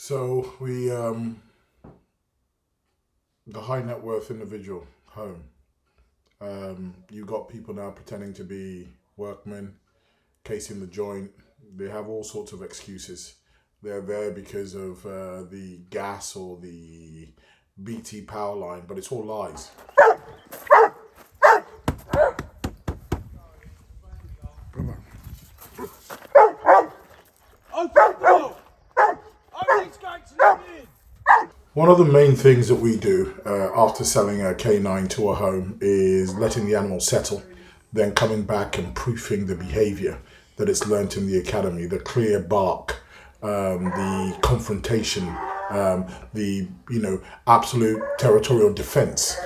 So the high net worth individual home. You got people now pretending to be workmen, casing the joint. They have all sorts of excuses. They're there because of the gas or the BT power line, but it's all lies. One of the main things that we do after selling a canine to a home is letting the animal settle, then coming back and proofing the behavior that it's learnt in the academy, the clear bark, the confrontation, the absolute territorial defense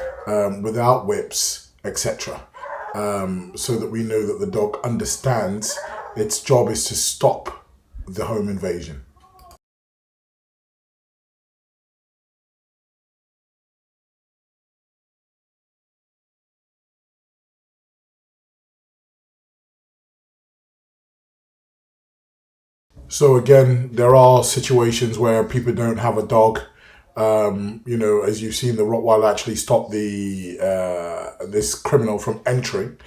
without whips, etc. So that we know that the dog understands its job is to stop the home invasion. So again, there are situations where people don't have a dog. As you've seen, the Rottweiler actually stopped the this criminal from entering.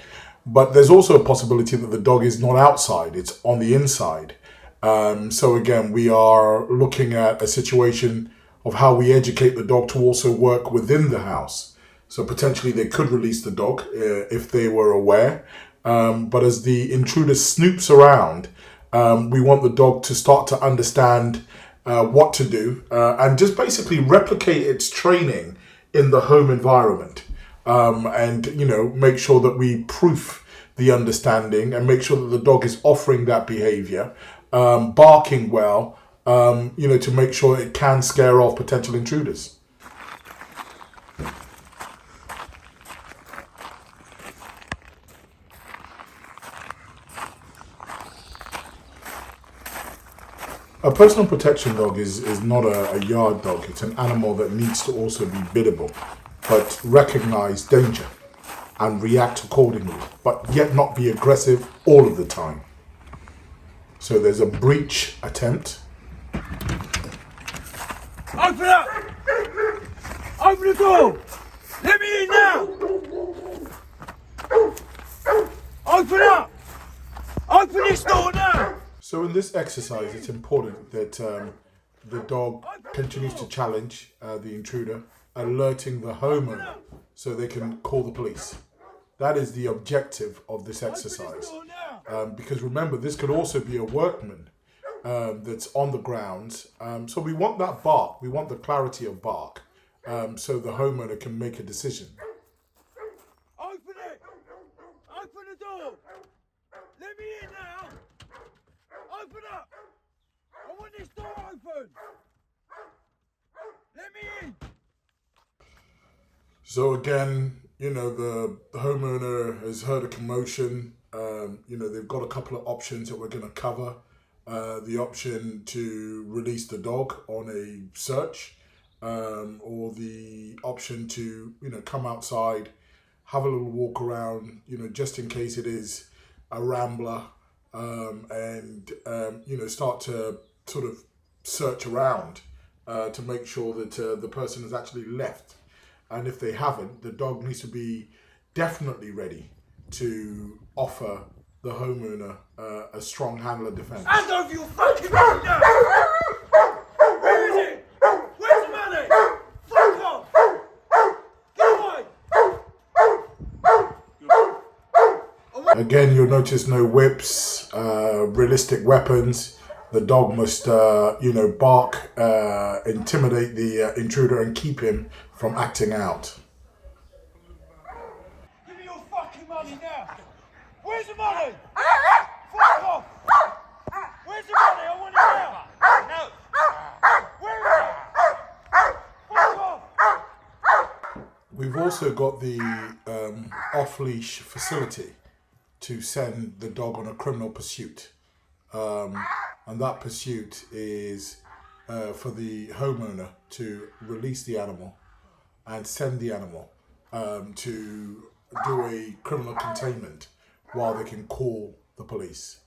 But there's also a possibility that the dog is not outside; it's on the inside. So again, we are looking at a situation of how we educate the dog to also work within the house. So potentially they could release the dog if they were aware. But as the intruder snoops around, we want the dog to start to understand what to do and just basically replicate its training in the home environment. And make sure that we proof the understanding and make sure that the dog is offering that behavior, barking well, to make sure it can scare off potential intruders. A personal protection dog is not a yard dog. It's an animal that needs to also be biddable, but recognize danger and react accordingly, but yet not be aggressive all of the time. So there's a breach attempt. Open up! Open the door! Let me in now! Open up! Open this door now! So in this exercise, it's important that the dog continues to challenge the intruder, alerting the homeowner so they can call the police. That is the objective of this exercise. Because remember, this could also be a workman that's on the grounds. So we want that bark, we want the clarity of bark, so the homeowner can make a decision. Open it! Open the door! Let me in now! Open up! I want this door open! Let me in! So again, the homeowner has heard a commotion. They've got a couple of options that we're going to cover. The option to release the dog on a search, or the option to, come outside, have a little walk around, just in case it is a rambler, and start to sort of search around to make sure that the person has actually left. And if they haven't, the dog needs to be definitely ready to offer the homeowner a strong handler defense. Hand over your fucking money now! Where is it? Where's the money? Fuck off! Get away! Again, you'll notice no whips, realistic weapons. The dog must, bark, intimidate the intruder and keep him from acting out. Give me your fucking money now! Where's the money? Fuck off! Where's the money? I want it now! No! Where is it? Fuck off! We've also got the off-leash facility to send the dog on a criminal pursuit. And that pursuit is for the homeowner to release the animal and send the animal to do a criminal containment while they can call the police.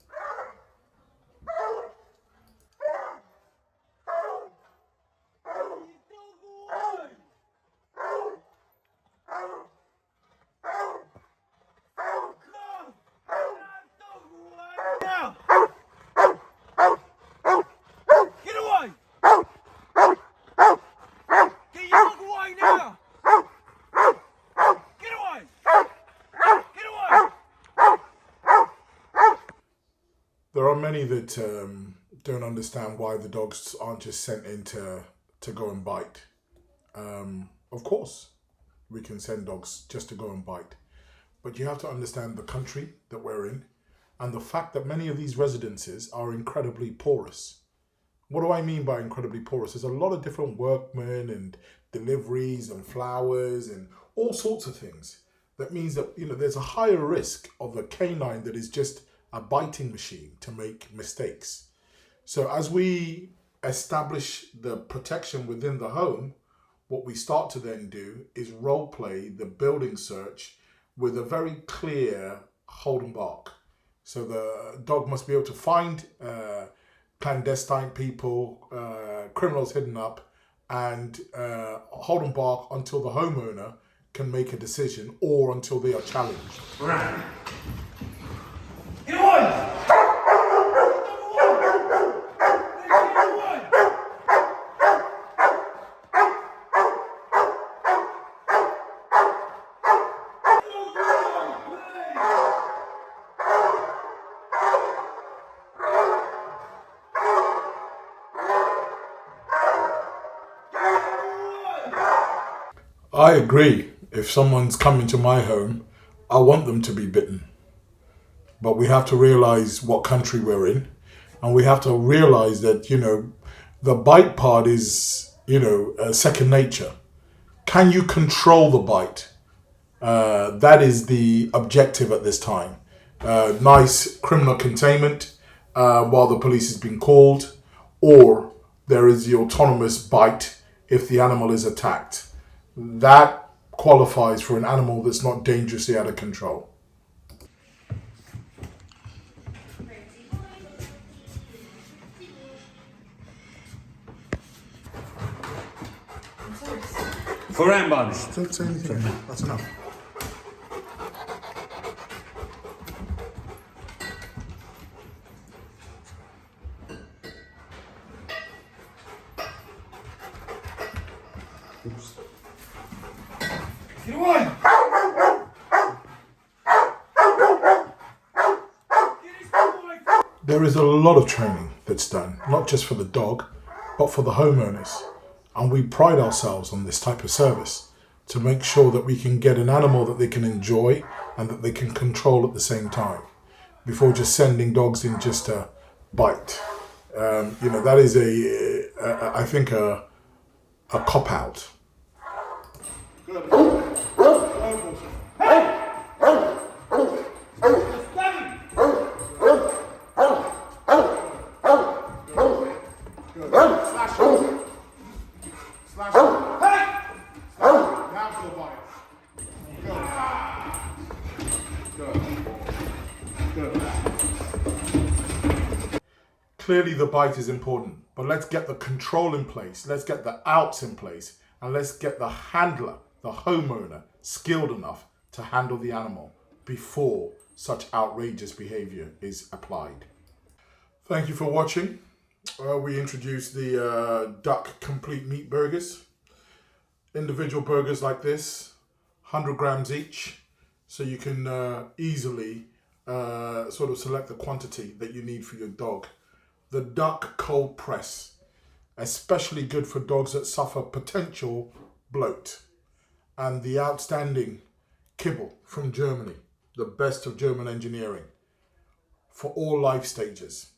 There are many that don't understand why the dogs aren't just sent in to go and bite. Of course, we can send dogs just to go and bite. But you have to understand the country that we're in and the fact that many of these residences are incredibly porous. What do I mean by incredibly porous? There's a lot of different workmen and deliveries and flowers and all sorts of things. That means that, there's a higher risk of a canine that is just a biting machine to make mistakes. So as we establish the protection within the home, what we start to then do is role play the building search with a very clear hold and bark. So the dog must be able to find clandestine people, criminals hidden up, and hold and bark until the homeowner can make a decision or until they are challenged. Right. Get away! I agree. If someone's coming to my home, I want them to be bitten. But we have to realize what country we're in. And we have to realize that, the bite part is, second nature. Can you control the bite? That is the objective at this time. Nice criminal containment while the police has been called, or there is the autonomous bite if the animal is attacked. That qualifies for an animal that's not dangerously out of control. For Barney. Don't say anything. That's enough. Oops. Get away! There is a lot of training that's done, not just for the dog, but for the homeowners. And we pride ourselves on this type of service to make sure that we can get an animal that they can enjoy and that they can control at the same time before just sending dogs in just to bite. That is I think a cop-out. Clearly the bite is important, but let's get the control in place, let's get the outs in place, and let's get the handler, the homeowner, skilled enough to handle the animal before such outrageous behavior is applied. Thank you for watching. We introduced the duck complete meat burgers. Individual burgers like this, 100 grams each, so you can easily sort of select the quantity that you need for your dog. The duck cold press, especially good for dogs that suffer potential bloat. And the outstanding kibble from Germany, the best of German engineering for all life stages.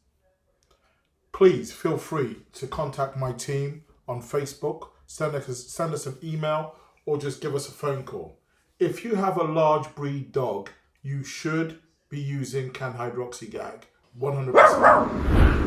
Please feel free to contact my team on Facebook, send us an email, or just give us a phone call. If you have a large breed dog, you should be using can hydroxygag 100%.